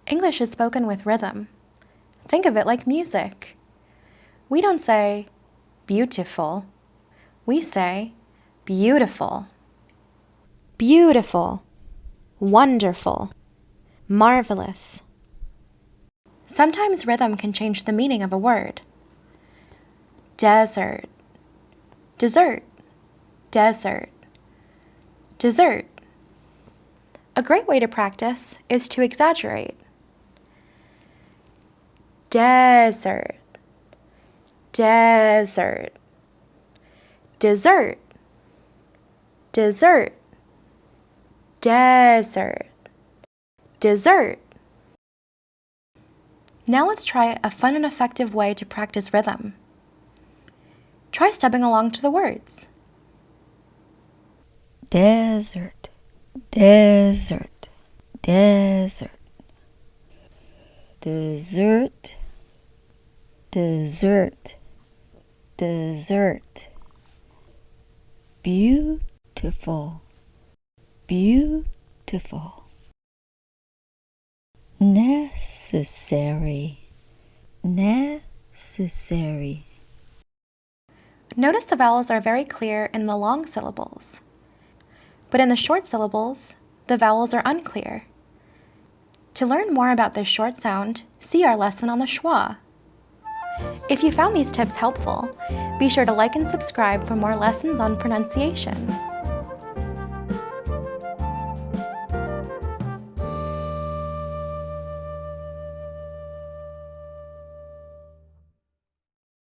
English is spoken with rhythm. Think of it like music. We don't say beautiful. We say beautiful. Beautiful. Wonderful. Marvelous. Sometimes rhythm can change the meaning of a word. Desert. Dessert. Desert. Dessert. A great way to practice is to exaggerate. Desert. Desert. Dessert. Dessert. Desert. Dessert. Now let's try a fun and effective way to practice rhythm. Try stubbing along to the words. Desert, desert, desert. Dessert, dessert, dessert. Beautiful, beautiful. Necessary, necessary. Notice the vowels are very clear in the long syllables, but in the short syllables, the vowels are unclear. To learn more about this short sound, see our lesson on the schwa. If you found these tips helpful, be sure to like and subscribe for more lessons on pronunciation.